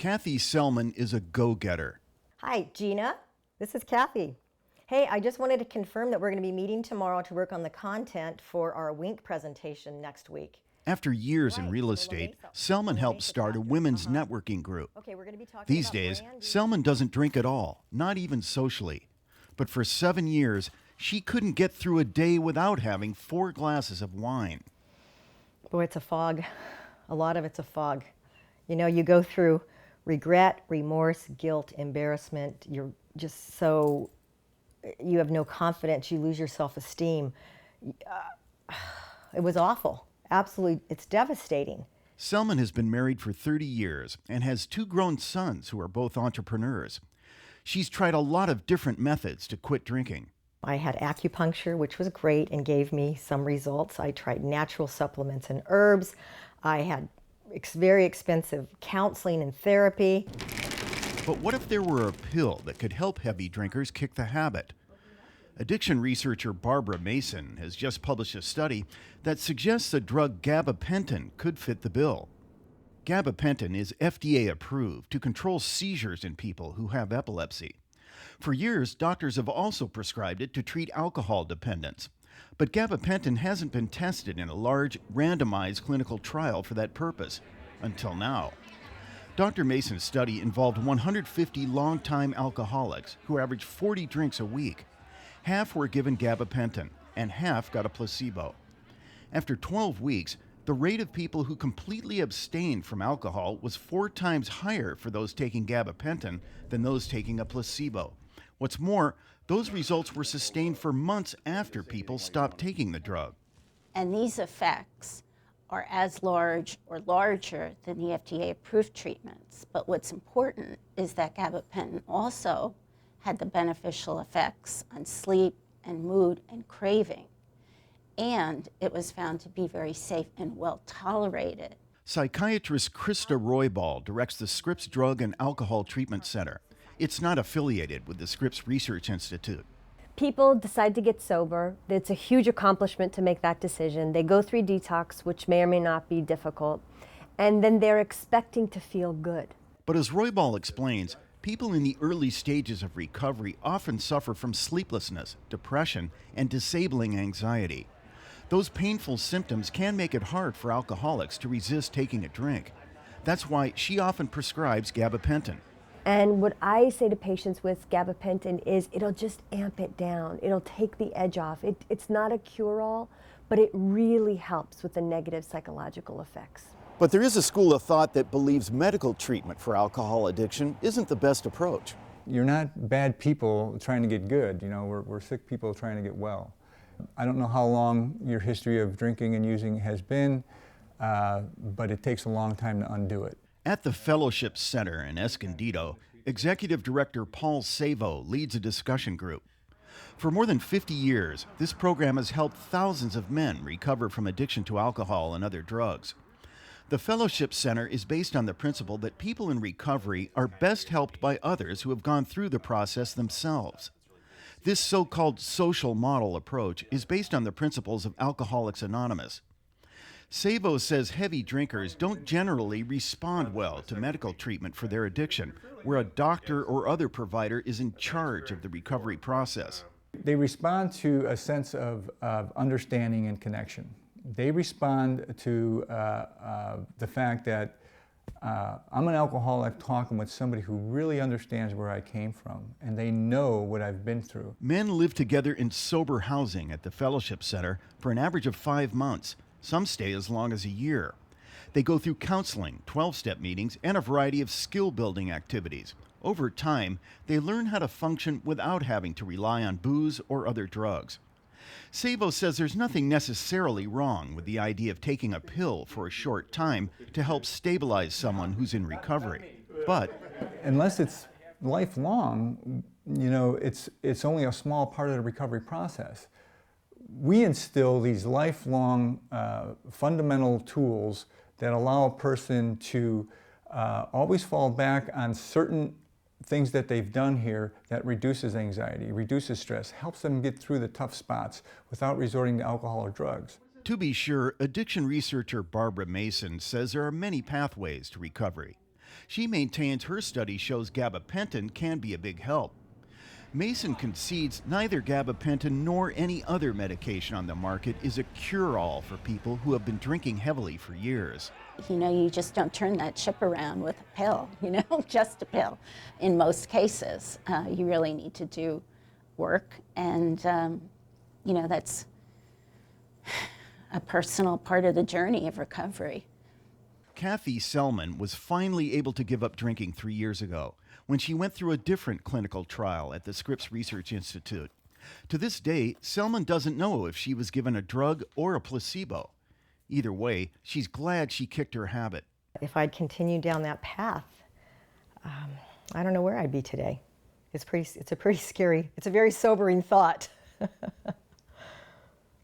Kathy Selman is a go-getter. Hi, Gina. This is Kathy. Hey, I just wanted to confirm that we're going to be meeting tomorrow to work on the content for our WINK presentation next week. After years in real estate, Selman helped start a women's networking group. Okay, we're going to be talking These about days, branding. Selman doesn't drink at all, not even socially. But for 7 years, she couldn't get through a day without having 4 glasses of wine. Boy, it's a fog. A lot of it's a fog. You know, you go through regret, remorse, guilt, embarrassment. You're just so, you have no confidence. You lose your self-esteem. It was awful. Absolutely, it's devastating. Selman has been married for 30 years and has 2 grown sons who are both entrepreneurs. She's tried a lot of different methods to quit drinking. I had acupuncture, which was great and gave me some results. I tried natural supplements and herbs. I had very expensive counseling and therapy. But what if there were a pill that could help heavy drinkers kick the habit? Addiction researcher Barbara Mason has just published a study that suggests the drug gabapentin could fit the bill. Gabapentin is FDA approved to control seizures in people who have epilepsy. For years, doctors have also prescribed it to treat alcohol dependence. But gabapentin hasn't been tested in a large, randomized clinical trial for that purpose, until now. Dr. Mason's study involved 150 longtime alcoholics who averaged 40 drinks a week. Half were given gabapentin, and half got a placebo. After 12 weeks, the rate of people who completely abstained from alcohol was 4 times higher for those taking gabapentin than those taking a placebo. What's more, those results were sustained for months after people stopped taking the drug. And these effects are as large or larger than the FDA-approved treatments. But what's important is that gabapentin also had the beneficial effects on sleep and mood and craving. And it was found to be very safe and well tolerated. Psychiatrist Krista Roybal directs the Scripps Drug and Alcohol Treatment Center. It's not affiliated with the Scripps Research Institute. People decide to get sober. It's a huge accomplishment to make that decision. They go through detox, which may or may not be difficult, and then they're expecting to feel good. But as Roybal explains, people in the early stages of recovery often suffer from sleeplessness, depression, and disabling anxiety. Those painful symptoms can make it hard for alcoholics to resist taking a drink. That's why she often prescribes gabapentin. And what I say to patients with gabapentin is it'll just amp it down. It'll take the edge off. It's not a cure-all, but it really helps with the negative psychological effects. But there is a school of thought that believes medical treatment for alcohol addiction isn't the best approach. You're not bad people trying to get good. You know, we're sick people trying to get well. I don't know how long your history of drinking and using has been, but it takes a long time to undo it. At the Fellowship Center in Escondido, Executive Director Paul Savo leads a discussion group. For more than 50 years, this program has helped thousands of men recover from addiction to alcohol and other drugs. The Fellowship Center is based on the principle that people in recovery are best helped by others who have gone through the process themselves. This so-called social model approach is based on the principles of Alcoholics Anonymous. Savo says heavy drinkers don't generally respond well to medical treatment for their addiction, where a doctor or other provider is in charge of the recovery process. They respond to a sense of understanding and connection. They respond to the fact that I'm an alcoholic talking with somebody who really understands where I came from, and they know what I've been through. Men live together in sober housing at the Fellowship Center for an average of 5 months. Some stay as long as a year. They go through counseling, 12-step meetings, and a variety of skill-building activities. Over time, they learn how to function without having to rely on booze or other drugs. Savo says there's nothing necessarily wrong with the idea of taking a pill for a short time to help stabilize someone who's in recovery. But unless it's lifelong, you know, it's only a small part of the recovery process. We instill these lifelong fundamental tools that allow a person to always fall back on certain things that they've done here that reduces anxiety, reduces stress, helps them get through the tough spots without resorting to alcohol or drugs. To be sure, addiction researcher Barbara Mason says there are many pathways to recovery. She maintains her study shows gabapentin can be a big help. Mason concedes neither gabapentin nor any other medication on the market is a cure-all for people who have been drinking heavily for years. You know, you just don't turn that ship around with a pill, you know, just a pill. In most cases, you really need to do work, and, you know, that's a personal part of the journey of recovery. Kathy Selman was finally able to give up drinking 3 years ago when she went through a different clinical trial at the Scripps Research Institute. To this day, Selman doesn't know if she was given a drug or a placebo. Either way, she's glad she kicked her habit. If I'd continued down that path, I don't know where I'd be today. It's a very sobering thought.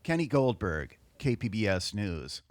Kenny Goldberg, KPBS News.